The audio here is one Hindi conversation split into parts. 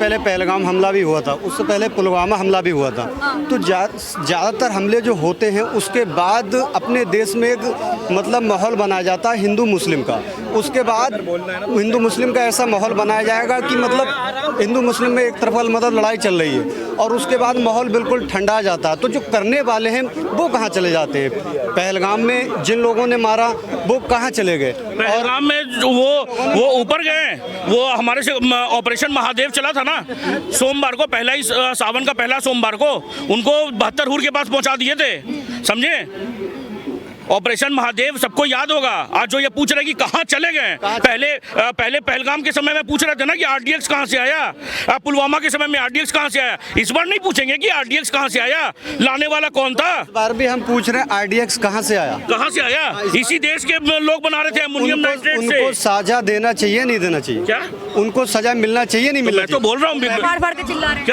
पहले पहलगाम हमला भी हुआ था, उससे पहले पुलवामा हमला भी हुआ था। तो ज़्यादातर हमले जो होते हैं उसके बाद अपने देश में एक मतलब माहौल बनाया जाता है हिंदू मुस्लिम का। उसके बाद हिंदू मुस्लिम का ऐसा माहौल बनाया जाएगा कि मतलब हिंदू मुस्लिम में एक तरफा मतलब लड़ाई चल रही है और उसके बाद माहौल बिल्कुल ठंडा जाता है। तो जो करने वाले हैं वो कहाँ चले जाते हैं? पहलगाम में जिन लोगों ने मारा वो कहाँ चले गए? पहलगाम में वो ऊपर गए, वो हमारे से ऑपरेशन महादेव चला था ना, सोमवार को, पहला ही सावन का पहला सोमवार को उनको 72 हूर के पास पहुंचा दिए थे, समझे? ऑपरेशन महादेव सबको याद होगा। आज जो ये पूछ रहे कि कहाँ चले गए, पहले पहलगाम के समय में पूछ रहे थे ना कि आरडीएक्स कहाँ से आया, पुलवामा के समय में आरडीएक्स कहाँ से आया। इस बार नहीं पूछेंगे कि आरडीएक्स कहाँ से आया, लाने वाला कौन था। इस बार भी हम पूछ रहे हैं आरडीएक्स कहाँ से आया, कहाँ से आया। इसी देश के लोग बना रहे थे अमोनियम नाइट्रेट से। उनको सजा देना चाहिए नहीं देना चाहिए? क्या उनको सजा मिलना चाहिए नहीं मिलना? मैं तो बोल रहा हूँ,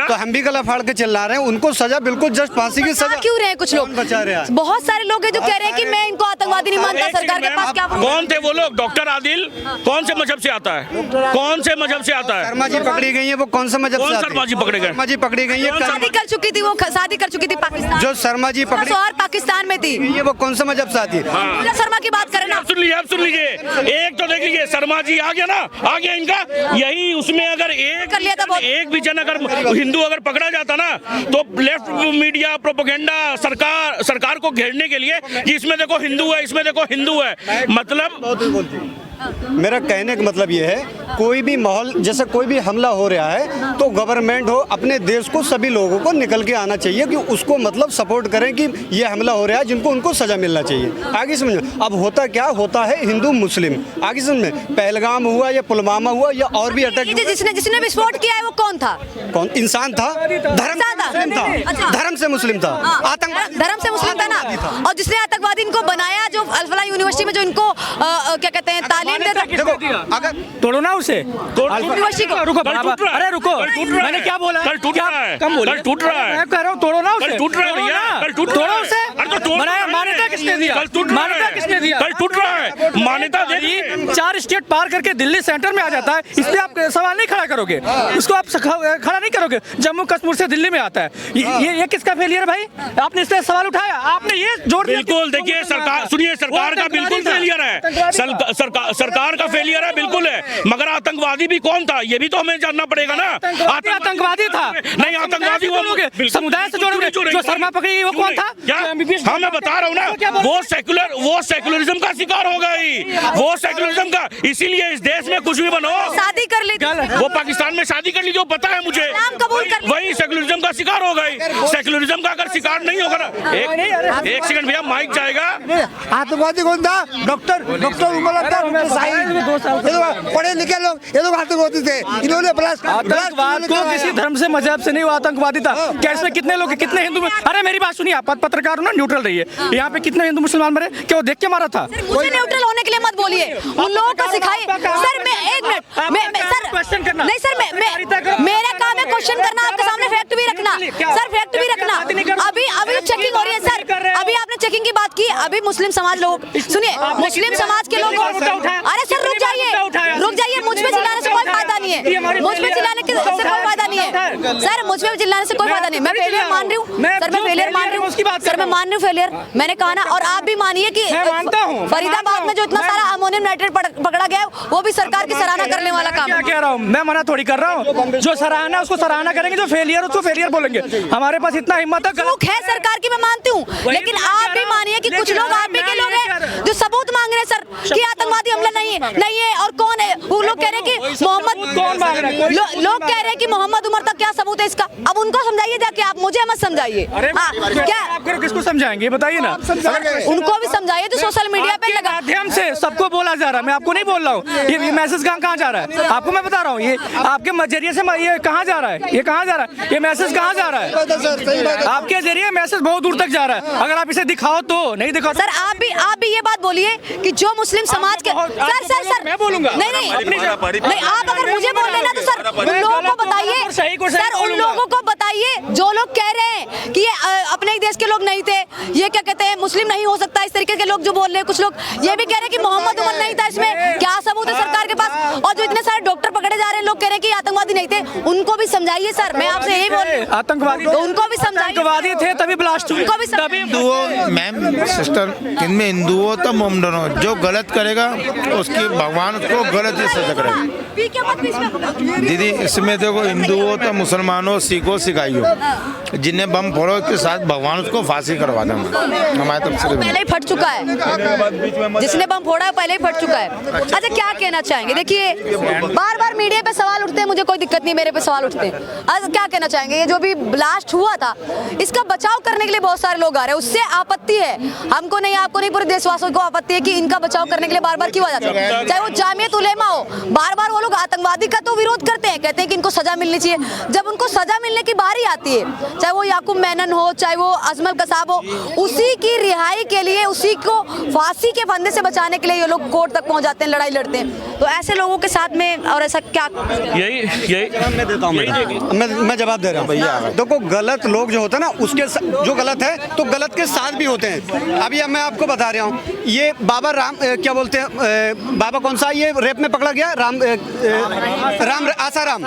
तो हम भी गला फाड़ के चिल्ला रहे हैं, उनको सजा बिल्कुल जस्ट फांसी की सजा क्यों रहे हैं कुछ लोग? बचा रहे हैं। बहुत सारे लोग हैं जो कह रहे हैं कि मैं इनको आतंकवादी नहीं मानता। सरकार के पास क्या? कौन थे वो लोग? डॉक्टर आदिल कौन से मजहब से आता है? कौन से मजहब से आता है? शर्मा जी पकड़ी गई है, वो कौन सा मजहब से आती है? शर्मा जी पकड़े गए? शर्मा जी पकड़ी गई है, शादी कर चुकी थी, वो शादी कर चुकी थी पाकिस्तान। जो शर्मा जी पकड़ी और पाकिस्तान में थी, ये वो कौन सा मजहब से आती है? पूजा शर्मा की बात करें ना। सुन लीजिए, एक तो देख लीजिए, शर्मा जी आ गया ना, आ गया इनका। यही उसमें अगर कर लिया था एक भी जन अगर हिंदू अगर पकड़ा जाता ना, तो लेफ्ट मीडिया प्रोपेगेंडा सरकार को घेरने के लिए कि इसमें देखो हिंदू है, इसमें देखो हिंदू है, मतलब मेरा कहने का मतलब ये है, कोई भी माहौल जैसे कोई भी हमला हो रहा है तो गवर्नमेंट हो अपने देश को सभी लोगों को निकल के आना चाहिए कि उसको मतलब सपोर्ट करें कि ये हमला हो रहा है, जिनको उनको सजा मिलना चाहिए। आगे समझ। अब होता क्या होता है हिंदू मुस्लिम, आगे समझ। पहलगाम हुआ या पुलवामा हुआ या और भी अटैक, जिसने विस्फोट किया है वो कौन था? कौन इंसान था? धर्म से मुस्लिम था, आतंकवादी धर्म से मुस्लिम था ना। और जिसने आतंकवादी इनको बनाया, जो अल-फलाह यूनिवर्सिटी में जो इनको क्या कहते हैं तालीम दे, देखो अगर तोड़ो ना उसे, यूनिवर्सिटी को। रुको अरे रुको, मैंने क्या बोला? कल टूट रहा है, कल टूट रहा है, मैं कह रहा हूँ तोड़ो ना उसे, कल टूट रहा है भैया, कल टूट रहा है। तोड़ो उसे। अरे तो बनाया, मान्यता किसने दिया? कल टूट रहा है, मान्यता किसने दिया? कल टूट रहा है, मान्यता दे। 4 स्टेट पार करके दिल्ली सेंटर में आ जाता है, इस पे आप सवाल नहीं खड़ा करोगे, इसको आप खड़ा नहीं करोगे। जम्मू कश्मीर से दिल्ली में आता है, ये किसका फेलियर है भाई? आपने इस पे सवाल उठाया, आपने ये जोड़ दिया। बिल्कुल देखिए, सरकार सुनिए, सरकार का बिल्कुल फेलियर है, सरकार का फेलियर है, बिल्कुल है। मगर आतंकवादी भी कौन था ये भी तो हमें जानना पड़ेगा ना। आतंकवादी था नहीं, आतंकवादी वो समुदाय से जोड़ोगे। जो शर्मा पकड़ी वो कौन था? क्या? हाँ मैं बता रहा हूँ ना, वो सेकुलरिज्म का शिकार हो गई, वो सेकुलरिज्म का। इसीलिए इस देश में कुछ भी बनो, शादी कर ली, वो पाकिस्तान में शादी कर ली, जो पता है मुझे, वही सेकुलरिज्म का शिकार हो गई। सेकुलरिज्म का अगर शिकार नहीं होगा ना, एक सेकंड भैया, माइक जाएगा। आतंकवादी कौन था? डॉक्टर उमर पढ़े लिखे लोग, ये लोग आतंकवादी थे। इन्होंने आतंकवाद को किसी धर्म से मजहब से नहीं, वो आतंकवादी था। क्या इसमें कितने लोग, कितने हिंदू? अरे मेरी बात सुनिए, आप पत्रकार हो ना, न्यूट्रल रहिए। यहाँ पे कितने हिंदू मुसलमान मरे? क्या वो देख के मारा था? मुझे न्यूट्रल होने के लिए मत बोलिए, उन लोगों को सिखाइए। सर मैं एक मिनट, सर क्वेश्चन करना नहीं सर, मेरा काम है क्वेश्चन करना, आपके सामने फैक्ट भी रखना। सर फैक्ट भी रखना। अभी चेकिंग हो रही है सर, अभी आपने चेकिंग की बात की। अभी मुस्लिम समाज लोग, सुनिए, मुस्लिम समाज के लोग, अरे सर रुक जाइए, मुझ पे चिल्लाने से कोई फायदा नहीं है, मुझ पे चिल्लाने से कोई फायदा नहीं है सर, मुझ पे चिल्लाने से कोई फायदा नहीं। मैं फेलियर मान रही हूँ सर, मैं फेलियर मान रही हूँ सर, मैं मान रही हूँ फेलियर, मैंने कहा ना। और आप भी मानिए कि फरीदाबाद में जो इतना सारा अमोनियम नाइट्रेट पकड़ा गया है, वो भी सरकार की सराहना करने वाला काम है। क्या कह रहा हूँ मैं, मना थोड़ी कर रहा हूँ। जो सराहना उसको सराहना करेंगे, जो फेलियर उसको फेलियर बोलेंगे। हमारे पास इतना हिम्मत है सरकार की, मैं मानती हूँ, लेकिन आप भी मानिए कि कुछ लोग आप भी के लोग हैं जो सबूत मांग रहे हैं सर कि आतंकवादी हमला नहीं है। और कौन है वो लोग? कह रहे हैं कि लोग कह रहे हैं कि मोहम्मद उमर तक क्या सबूत है इसका? अब उनको समझाइए जाके, आप मुझे मत समझाइए। क्या आप किसको समझाएंगे बताइए ना? उनको भी समझाइए जो सोशल मीडिया पे लगा माध्यम से सबको बोला जा रहा है। मैं आपको नहीं बोल रहा हूँ, ये मैसेज कहाँ जा रहा है आपको मैं बता रहा हूँ। ये आपके जरिए से ये कहाँ जा रहा है, ये कहाँ जा रहा है, ये मैसेज कहाँ जा रहा है? आपके जरिए मैसेज बहुत दूर तक जा रहा है। अगर आप इसे दिखाओ तो नहीं दिखाओ सर, आप भी ये बात बोलिए कि जो मुस्लिम समाज के सर मैं बोलूंगा नहीं, आप अगर मुझे बोल लेना तो सर उन लोगों को बताइए, सर उन लोगों को बताइए जो लोग कह रहे हैं कि ये अपने देश के लोग नहीं थे, ये क्या कहते हैं मुस्लिम नहीं हो सकता, इस तरीके के लोग जो बोल रहे हैं। कुछ लोग ये भी कह रहे हैं कि मोहम्मद उमर नहीं था, इसमें क्या सबूत है सरकार के पास? और जो इतने सारे डॉक्टर पकड़े जा रहे हैं, लोग कह रहे हैं कि आतंकवादी नहीं थे, उनको भी समझाइए सर, मैं आपसे यही बोल रही हूँ। आतंकवादी तो उनको भी समझाइए, आतंकवादी थे तभी ब्लास्ट हुए, उनको भी तभी हिंदुओं मैम सिस्टर इनमें हिंदू हो तो मोमडन हो, जो गलत करेगा उसकी भगवान उसको गलत ही सजा करेगा। दीदी इसमें देखो हिंदू हो तो मुसलमान हो, सिख हो, ईसाई हो, जिन्हें बम फोड़ो के साथ भगवान उसको फांसी करवा दें हमारे तरफ से। पहले ही फट चुका है, जिसने बम फोड़ा है पहले ही फट चुका है। अच्छा क्या कहना चाहेंगे? देखिए बार बार मीडिया पे सवाल उठते हैं, मुझे कोई दिक्कत नहीं, मेरे पे सवाल उठते हैं। अच्छा क्या कहना चाहेंगे? ये जो भी ब्लास्ट हुआ था, इसका बचाव करने के लिए बहुत सारे लोग आ रहे हैं, उससे आपत्ति है हमको नहीं, आपको नहीं, पूरे देशवासियों को आपत्ति है कि इनका बचाव करने के लिए बार बार क्यों आ जाते हैं? चाहे वो जामियत उलेमा हो, बार बार वो लोग आतंकवादी का तो विरोध करते हैं, कहते हैं कि इनको सजा मिलनी चाहिए। जब उनको सजा मिलने की बारी आती है, चाहे वो याकूब मेनन हो, चाहे वो अजमल कसाब हो, उसी की रिहाई के लिए, उसी को फांसी के फंदे से बचाने के लिए ये लोग कोर्ट तक पहुंच जाते हैं, लड़ाई लड़ते हैं। तो ऐसे लोगों के साथ में और ऐसा क्या यही मैं देता हूँ, मैं जवाब दे रहा हूँ भैया। देखो गलत लोग जो होते हैं ना, उसके जो गलत है तो गलत के साथ भी होते हैं। अभी मैं आपको बता रहा हूँ, ये बाबा राम क्या बोलते हैं, बाबा कौन सा ये रेप में पकड़ा गया, आसाराम।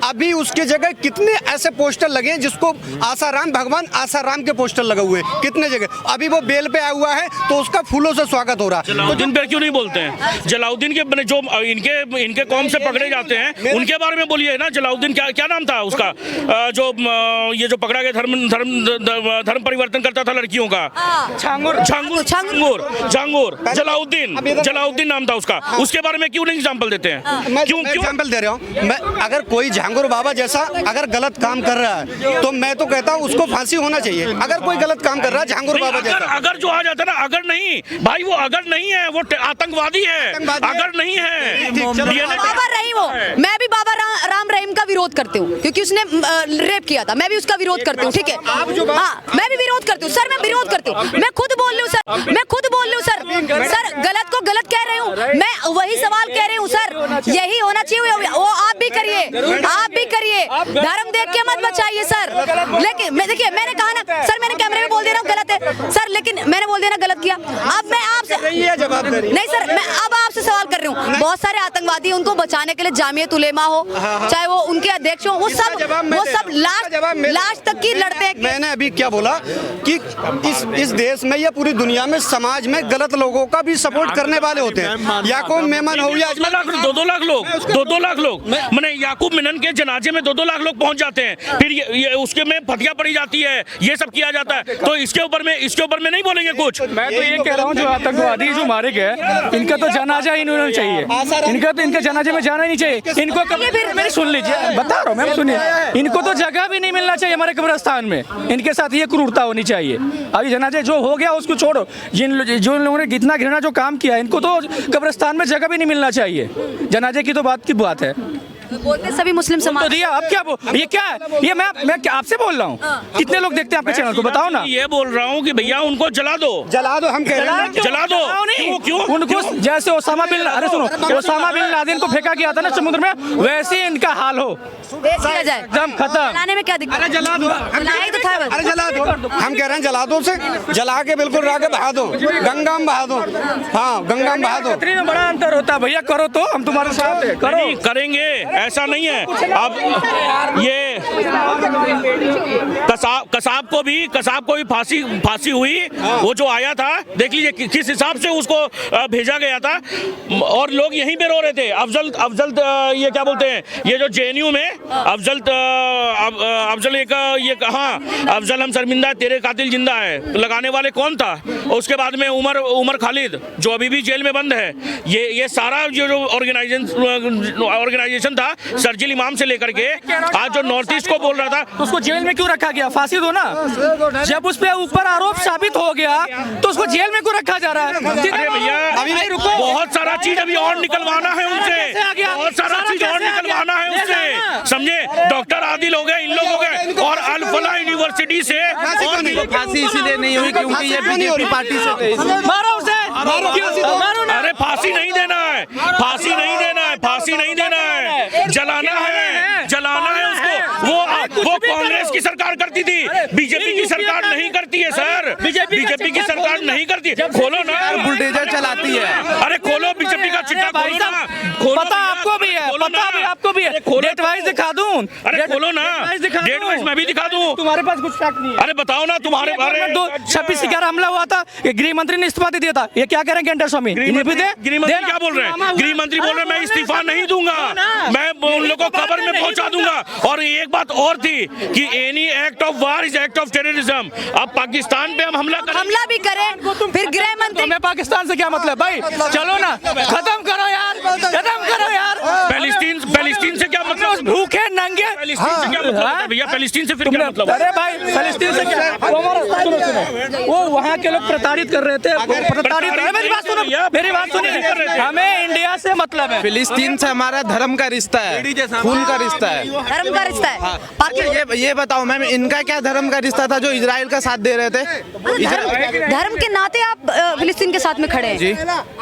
अभी उसके जगह कितने ऐसे पोस्टर लगे हैं जिसको आसाराम, भगवान आसाराम के पोस्टर लगे हुए हैं कितने जगह। अभी वो बेल पे आया हुआ है तो उसका फूलों से स्वागत हो रहा है। जलाउद्दीन पे क्यों नहीं बोलते हैं? जलाउद्दीन के जो इनके कौम से पकड़े जाते हैं उनके बारे में बोलिए ना। जलाउद्दीन क्या नाम था उसका, जो ये जो पकड़ा गया धर्म परिवर्तन करता था लड़कियों का, झांगुर जलाउद्दीन नाम था उसका। उसके बारे में क्यों नहीं एग्जाम्पल देते हैं? मैं एग्जाम्पल दे रहा हूँ। मैं अगर कोई झांगुर बाबा जैसा अगर गलत काम कर रहा है तो मैं तो कहता हूँ उसको फांसी होना चाहिए। अगर कोई गलत काम कर रहा है झांगुर बाबा जैसा, अगर जो आ जाता है ना, अगर नहीं भाई, वो अगर नहीं है, वो आतंकवादी है, अगर नहीं है। बाबा रहीम हो, मैं भी बाबा राम रहीम का विरोध करती हूँ क्योंकि उसने रेप किया था, मैं भी उसका विरोध करती हूँ, ठीक है? हाँ मैं भी विरोध करती हूँ सर, मैं विरोध करती हूँ, मैं खुद बोल रही हूँ सर, मैं खुद बोल रही हूँ सर, गलत को गलत कह रही हूँ, मैं वही सवाल कह रही हूँ सर, यही होना चाहिए। वो आप भी करिए, धर्म देख के मत बचाइए सर। लेकिन मैं देखिए, मैंने कहा ना सर, मैंने कैमरे में बोल दे रहा हूँ गलत है सर, लेकिन मैंने बोल देना गलत किया। अब मैं आपसे नहीं सर, मैं अब आपसे सवाल कर रही हूँ। बहुत सारे आतंकवादी, उनको बचाने के लिए जामियत उलेमा हो, चाहे वो उनके अध्यक्ष हो, वो सब लास्ट तक की लड़ते हैं। मैंने अभी क्या बोला कि इस देश में या पूरी दुनिया में समाज में गलत लोगों का भी सपोर्ट करने वाले होते हैं। याकूब मेमन हो या 2-2 लाख लोग मैंने याकूब मेनन के जनाजे में 2-2 लाख लोग पहुंच जाते हैं, फिर ये उसके में फतिया पड़ी जाती है, ये सब किया जाता है। तो इसके ऊपर में नहीं बोलेंगे कुछ। मैं तो ये कह रहा हूँ, जो आतंकवादी जो मारे गए, इनका तो जनाजा ही नहीं होना चाहिए, इनके जनाजे में जाना ही नहीं चाहिए। इनको मेरी सुन लीजिए, बता रहा हूँ मैं, सुनिए, इनको तो जगह भी नहीं मिलना चाहिए हमारे कब्रिस्तान में, इनके साथ ये क्रूरता होनी चाहिए। अभी जनाजे जो हो गया उसको छोड़ो, जिन लोगों ने इतना घृणा जो काम किया, इनको तो कब्रिस्तान में जगह भी नहीं मिलना चाहिए। जनाजे की तो बात की बात है, बोलते सभी मुस्लिम समाज तो दिया। अब क्या ये क्या है? ये मैं आपसे बोल रहा हूँ, कितने लोग देखते हैं आपके चैनल को, बताओ ना। ये बोल रहा हूँ कि भैया उनको जला दो, हम कह रहे हैं जला दो। क्यों? उनको जैसे ओसामा बिन लादेन को फेंका गया था ना समुद्र में, वैसे इनका हाल हो, किया जाए, एकदम खत्म। जलाने में क्या दिक्कत? अरे जला दो, हम कह रहे हैं जला दो, से जला के बिल्कुल राके बहा दो, गंगा में बहा दो। हाँ गंगा में बहा दो। में बड़ा अंतर होता है भैया, करो तो हम तुम्हारे साथ हैं, करो। करेंगे, ऐसा नहीं है। अब ये कसाब को भी फांसी हुई, वो जो आया था, देख लीजिए किस हिसाब से उसको भेजा गया था, और लोग यहीं पे रो रहे थे। अफजल ये क्या बोलते हैं, ये जो जेएनयू में अफजल ये कहा, अफजल हम शर्मिंदा है, तेरे कातिल जिंदा है, लगाने वाले कौन था? उसके बाद में उमर खालिद जो अभी भी जेल में बंद है। ये सारा जो ऑर्गेनाइजेशन था, सर्जिल इमाम से लेकर के आज जो नॉर्थ ईस्ट को बोल रहा था, उसको जेल में क्यों रखा गया? फांसी दो ना। जब उस पे ऊपर आरोप साबित हो गया तो उसको जेल में क्यों रखा जा रहा है? अरे भैया, अभी नहीं रुको, बहुत सारा चीज अभी और निकलवाना है उनसे, बहुत सारा चीज और निकलवाना है उनसे, समझे? डॉक्टर आदिल हो गए, इन लोग हो गए, और अल फलाह यूनिवर्सिटी से फांसी इसलिए नहीं हुई क्योंकि ये बीजेपी पार्टी से। मारो उसे, मारो ना। अरे फांसी नहीं देना है, फांसी नहीं देना है, जलाना है उसको, वो कांग्रेस की सरकार करती थी, बीजेपी की सरकार नहीं करती है सर। बीजेपी की सरकार नहीं करती है। खोलो ना, बुलडोजर चलाती है। अरे खोलो बीजेपी का चिट्ठा, भाई खोलो ना, साहब, खोलो पता ना, आपको भी है, खोलो पता ना। भी आपको भी है। डेट वाइज दिखा दूं? अरे खोलो ना, डेट वाइज मैं भी दिखा दूं। तुम्हारे पास कुछ फैक्ट नहीं है। अरे बताओ ना तुम्हारे बारे में। 26/11 हमला हुआ था, ये गृह मंत्री ने इस्तीफा दे दिया था। ये क्या करेंगे इंटर स्वामी? गृह मंत्री क्या बोल रहे हैं? गृह मंत्री बोल रहे हैं मैं इस्तीफा नहीं दूंगा, मैं उन लोगों को खबर में पहुंचा दूंगा। और एक बात और थी कि any act of war is act of terrorism. अब पाकिस्तान पे हम हमला भी करें, फिर गृह मंत्री। हमें पाकिस्तान से क्या मतलब भाई? चलो ना, खत्म करो यार, खत्म करो यार। पैलेस्टीन से क्या मतलब? भूखे नंगे पैलेस्टीन से क्या मतलब है भैया? पैलेस्टीन से फिर क्या मतलब? अरे भाई पैलेस्टीन से क्या? वो वहाँ के लोग प्रताड़ित कर रहे थे, प्रताड़ित। मेरी बात सुनो, मेरी बात सुनिए। हमें इंडिया से मतलब है। फिलिस्तीन से हमारा धर्म का रिश्ता है, खून का रिश्ता है। धर्म का रिश्ता है। ये बताओ मैम, इनका क्या धर्म का रिश्ता था जो इजराइल का साथ दे रहे थे? धर्म के नाते आप फिलिस्तीन के साथ में खड़े हैं।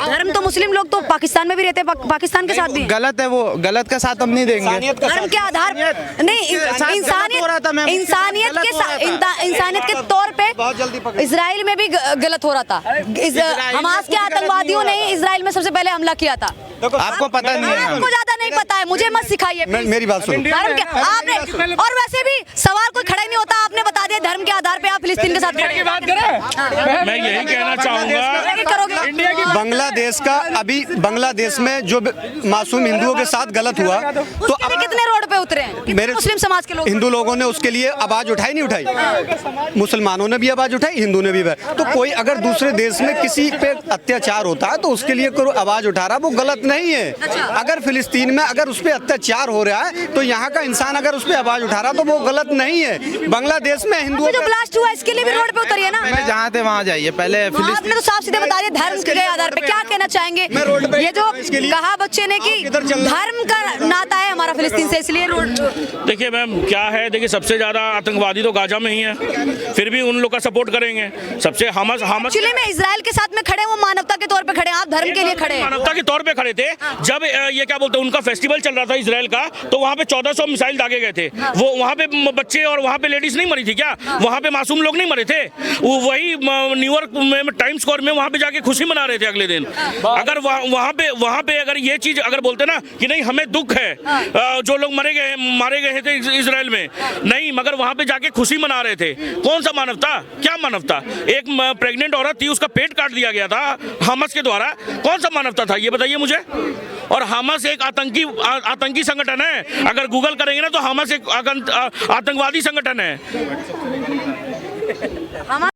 धर्म तो मुस्लिम लोग तो पाकिस्तान में भी रहते हैं, पाकिस्तान के साथ भी। गलत है, वो गलत का साथ हम नहीं देंगे। धर्म के आधार नहीं, इंसानियत के तौर पे इजराइल में भी गलत हो रहा था। हमास के आतंकवादियों ने इजराइल में सबसे पहले हमला किया था। आपको पता नहीं है? आपको ज्यादा नहीं पता है, मुझे मत सिखाइए। मेरी बात सुनो। धर्म के आपने, और वैसे भी सवाल कोई खड़ा ही नहीं होता, आपने बता दिया धर्म के आधार पे आप फिलिस्तीन के साथ खड़े हैं। बात करें, मैं यही कहना चाहूंगा, करोगे बांग्लादेश का अभी बांग्लादेश में जो मासूम हिंदुओं के साथ गलत हुआ तो उसके लिए कितने रोड पे उतरे हैं? कितने मेरे मुस्लिम समाज के लोग? हिंदू लोगों ने उसके लिए आवाज उठाई नहीं उठाई? मुसलमानों ने भी आवाज उठाई, हिंदू ने भी। तो कोई अगर दूसरे देश में किसी पे अत्याचार होता है तो उसके लिए कोई आवाज उठा रहा, वो गलत नहीं है। अगर फिलिस्तीन में अगर उस पर अत्याचार हो रहा है तो यहाँ का इंसान अगर उस पर आवाज उठा रहा तो वो गलत नहीं है। बांग्लादेश में हिंदुओं जो ब्लास्ट हुआ इसके लिए भी रोड पे उतरिए ना। पहले जहाँ थे वहाँ जाइए। पहले आपने तो साफ सीधे बता दिया धर्म के आधार पे। क्या कहना चाहेंगे? ये जो कहा बच्चे ने कि धर्म का नाता है हमारा फिलिस्तीन से, इसलिए रोड। देखिए मैम क्या है, देखिए सबसे ज्यादा आतंकवादी तो गाजा में ही है, फिर भी उन लोग का सपोर्ट करेंगे। सबसे हमास एक्चुअली में इजराइल के साथ में खड़े, वो मानवता के तौर पे खड़े हैं, आप धर्म के लिए खड़े हैं। मानवता के तौर पे खड़े थे। जब ये क्या बोलते हैं उनका फेस्टिवल चल रहा था इजराइल का, तो वहाँ पे 1400 मिसाइल दागे गए थे। वो वहाँ पे बच्चे और वहाँ पे लेडीज नहीं मरी थी क्या? वहाँ पे मासूम लोग नहीं मरे थे? वो वही न्यूयॉर्क में टाइम स्क्वायर में वहाँ पे जाके खुशी मना रहे थे अगले दिन। अगर वहाँ पे अगर ये चीज अगर बोलते ना कि नहीं हमें दुख है जो लोग मारे गए थे इजराइल में, नहीं मगर वहाँ पे जाके खुशी मना रहे थे। कौन सा मानवता? क्या मानवता? एक प्रेग्नेंट औरत थी, उसका पेट काट दिया गया था हमास के द्वारा। कौन सा मानवता था ये बताइए मुझे? और हमास एक आतंकी संगठन है। अगर गूगल करेंगे ना तो हमास एक आतंकवादी संगठन है।